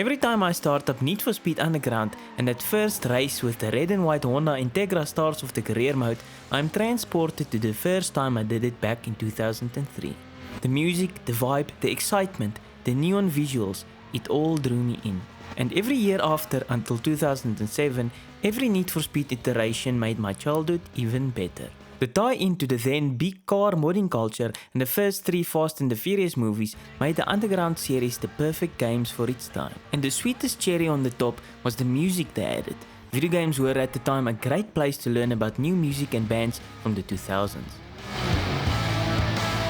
Every time I start up Need for Speed Underground and that first race with the red and white Honda Integra starts with the career mode, I am transported to the first time I did it back in 2003. The music, the vibe, the excitement, the neon visuals, it all drew me in. And every year after, until 2007, every Need for Speed iteration made my childhood even better. The tie-in to the then big car modding culture and the first 3 Fast and the Furious movies made the Underground series the perfect games for its time. And the sweetest cherry on the top was the music they added. Video games were at the time a great place to learn about new music and bands from the 2000s.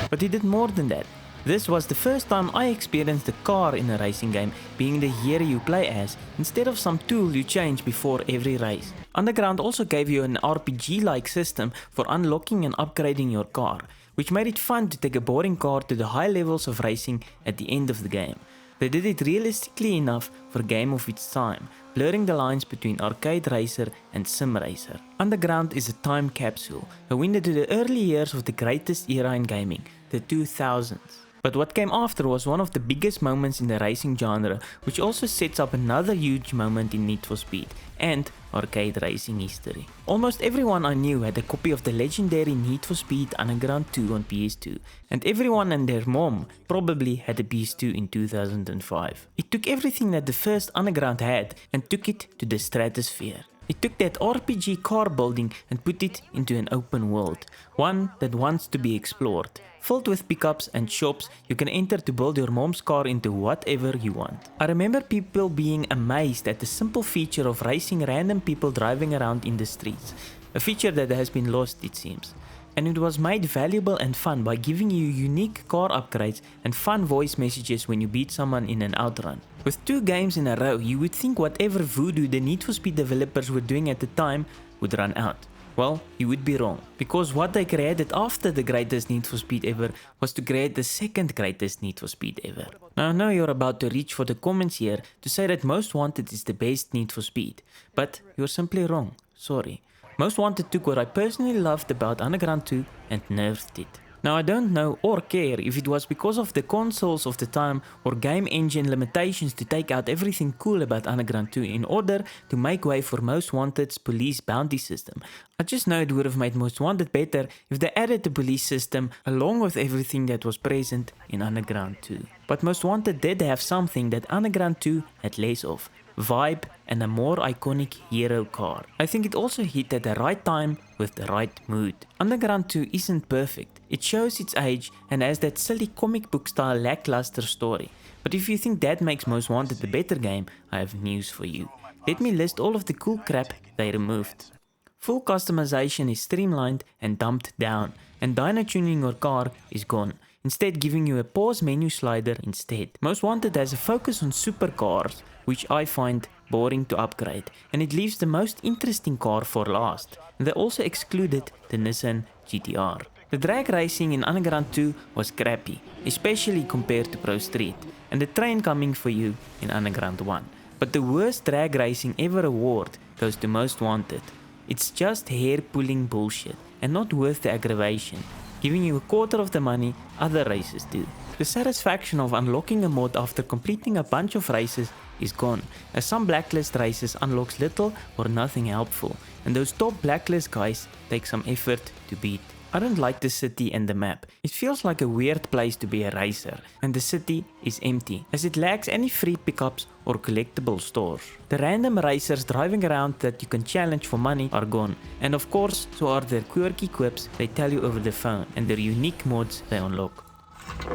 But it did more than that. This was the first time I experienced a car in a racing game being the hero you play as, instead of some tool you change before every race. Underground also gave you an RPG-like system for unlocking and upgrading your car, which made it fun to take a boring car to the high levels of racing at the end of the game. They did it realistically enough for a game of its time, blurring the lines between arcade racer and sim racer. Underground is a time capsule, a window to the early years of the greatest era in gaming, the 2000s. But what came after was one of the biggest moments in the racing genre, which also sets up another huge moment in Need for Speed and arcade racing history. Almost everyone I knew had a copy of the legendary Need for Speed Underground 2 on PS2, and everyone and their mom probably had a PS2 in 2005. It took everything that the first Underground had and took it to the stratosphere. It took that RPG car building and put it into an open world, one that wants to be explored. Filled with pickups and shops you can enter to build your mom's car into whatever you want. I remember people being amazed at the simple feature of racing random people driving around in the streets, a feature that has been lost it seems. And it was made valuable and fun by giving you unique car upgrades and fun voice messages when you beat someone in an outrun. With 2 games in a row, you would think whatever voodoo the Need for Speed developers were doing at the time would run out. Well, you would be wrong, because what they created after the greatest Need for Speed ever was to create the second greatest Need for Speed ever. Now I know you're about to reach for the comments here to say that Most Wanted is the best Need for Speed, but you're simply wrong, sorry. Most Wanted took what I personally loved about Underground 2 and nerfed it. Now I don't know or care if it was because of the consoles of the time or game engine limitations to take out everything cool about Underground 2 in order to make way for Most Wanted's police bounty system. I just know it would have made Most Wanted better if they added the police system along with everything that was present in Underground 2. But Most Wanted did have something that Underground 2 had less of. Vibe and a more iconic hero car. I think it also hit at the right time with the right mood. Underground 2 isn't perfect. It shows its age and has that silly comic book style lackluster story. But if you think that makes Most Wanted the better game, I have news for you. Let me list all of the cool crap they removed. Full customization is streamlined and dumped down, and dyno tuning your car is gone, instead giving you a pause menu slider instead. Most Wanted has a focus on supercars, which I find boring to upgrade, and it leaves the most interesting car for last. And they also excluded the Nissan GTR. The drag racing in Underground 2 was crappy, especially compared to Pro Street, and the train coming for you in Underground 1. But the worst drag racing ever award goes to Most Wanted. It's just hair-pulling bullshit, and not worth the aggravation, giving you a quarter of the money other races do. The satisfaction of unlocking a mod after completing a bunch of races is gone, as some blacklist races unlocks little or nothing helpful, and those top blacklist guys take some effort to beat. I don't like the city and the map. It feels like a weird place to be a racer, and the city is empty, as it lacks any free pickups or collectible stores. The random racers driving around that you can challenge for money are gone, and of course so are their quirky quips they tell you over the phone, and their unique mods they unlock.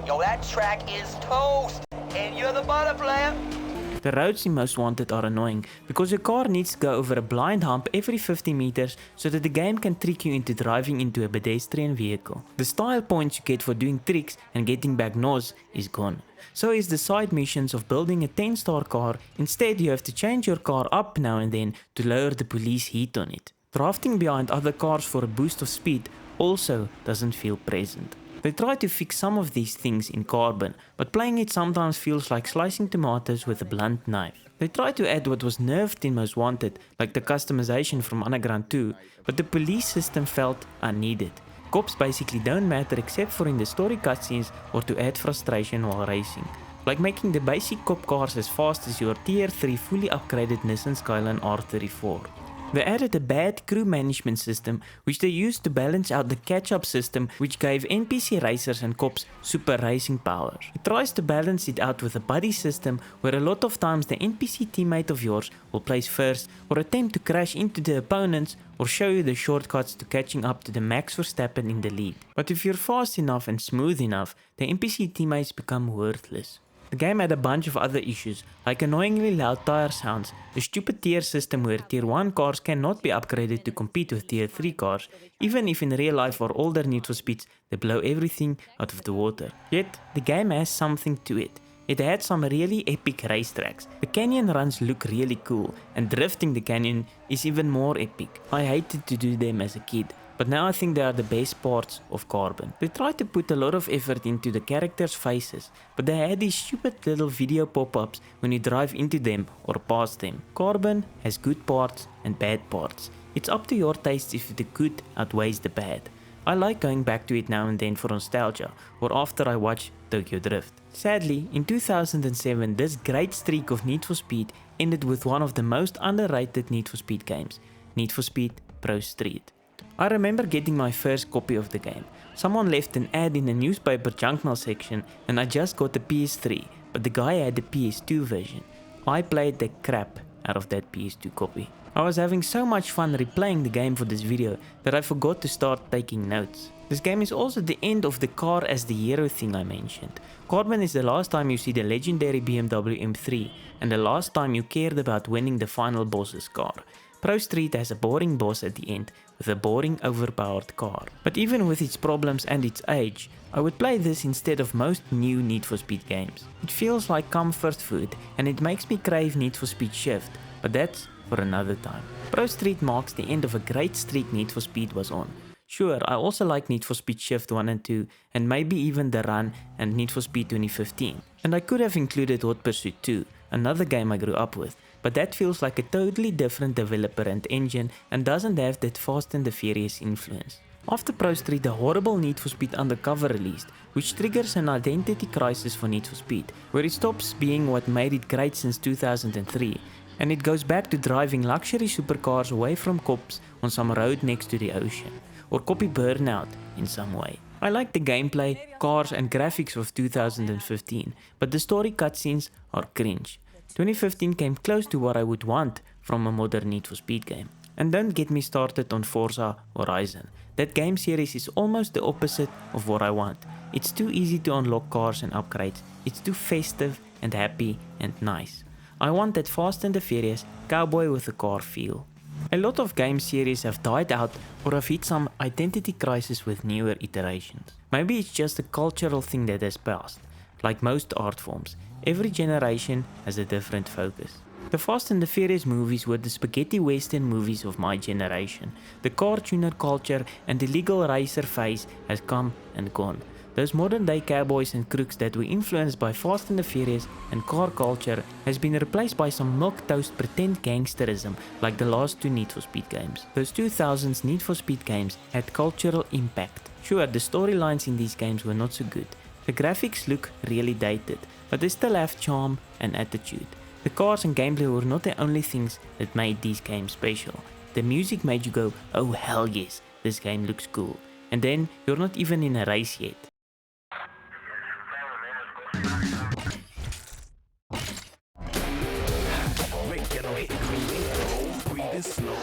Yo, that track is toast, and you're the butter player. The roads in Most Wanted are annoying because your car needs to go over a blind hump every 50 meters so that the game can trick you into driving into a pedestrian vehicle. The style points you get for doing tricks and getting back NOS is gone. So is the side missions of building a 10-star car. Instead you have to change your car up now and then to lower the police heat on it. Drafting behind other cars for a boost of speed also doesn't feel present. They try to fix some of these things in Carbon, but playing it sometimes feels like slicing tomatoes with a blunt knife. They try to add what was nerfed in Most Wanted, like the customization from Underground 2, but the police system felt unneeded. Cops basically don't matter except for in the story cutscenes or to add frustration while racing. like making the basic cop cars as fast as your Tier 3 fully upgraded Nissan Skyline R34. They added a bad crew management system which they used to balance out the catch-up system which gave NPC racers and cops super racing powers. It tries to balance it out with a buddy system where a lot of times the NPC teammate of yours will place first or attempt to crash into the opponents or show you the shortcuts to catching up to the Max Verstappen in the lead. But if you're fast enough and smooth enough, the NPC teammates become worthless. The game had a bunch of other issues, like annoyingly loud tire sounds, a stupid tier system where tier 1 cars cannot be upgraded to compete with tier 3 cars, even if in real life or older Need for Speeds they blow everything out of the water. Yet, the game has something to it. It had some really epic racetracks. The canyon runs look really cool, and drifting the canyon is even more epic. I hated to do them as a kid, but now I think they are the best parts of Carbon. They tried to put a lot of effort into the characters' faces, but they had these stupid little video pop-ups when you drive into them or past them. Carbon has good parts and bad parts. It's up to your taste if the good outweighs the bad. I like going back to it now and then for nostalgia, or after I watch Tokyo Drift. Sadly, in 2007 this great streak of Need for Speed ended with one of the most underrated Need for Speed games, Need for Speed Pro Street. I remember getting my first copy of the game. Someone left an ad in the newspaper junk mail section and I just got the PS3, but the guy had the PS2 version. I played the crap out of that PS2 copy. I was having so much fun replaying the game for this video that I forgot to start taking notes. This game is also the end of the car as the hero thing I mentioned. Carbon is the last time you see the legendary BMW M3 and the last time you cared about winning the final boss's car. Pro Street has a boring boss at the end with a boring overpowered car. But even with its problems and its age, I would play this instead of most new Need for Speed games. It feels like comfort food and it makes me crave Need for Speed Shift, but that's for another time. Pro Street marks the end of a great streak Need for Speed was on. Sure, I also like Need for Speed Shift 1 and 2 and maybe even The Run and Need for Speed 2015. And I could have included Hot Pursuit 2, another game I grew up with, but that feels like a totally different developer and engine and doesn't have that Fast and the Furious influence. After Pro Street, a horrible Need for Speed Undercover released, which triggers an identity crisis for Need for Speed, where it stops being what made it great since 2003, and it goes back to driving luxury supercars away from cops on some road next to the ocean, or copy Burnout in some way. I like the gameplay, cars and graphics of 2015, but the story cutscenes are cringe. 2015 came close to what I would want from a modern Need for Speed game. And don't get me started on Forza Horizon. That game series is almost the opposite of what I want. It's too easy to unlock cars and upgrades. It's too festive and happy and nice. I want that Fast and the Furious cowboy with a car feel. A lot of game series have died out or have hit some identity crisis with newer iterations. Maybe it's just a cultural thing that has passed. Like most art forms, every generation has a different focus. The Fast and the Furious movies were the spaghetti western movies of my generation. The car tuner culture and the legal racer phase has come and gone. Those modern day cowboys and crooks that were influenced by Fast and the Furious and car culture has been replaced by some milquetoast pretend gangsterism like the last two Need for Speed games. Those 2000s Need for Speed games had cultural impact. Sure, the storylines in these games were not so good. The graphics look really dated, but they still have charm and attitude. The cars and gameplay were not the only things that made these games special. The music made you go, oh hell yes, this game looks cool. And then you're not even in a race yet. Break it on, hit the green, breathe it slow.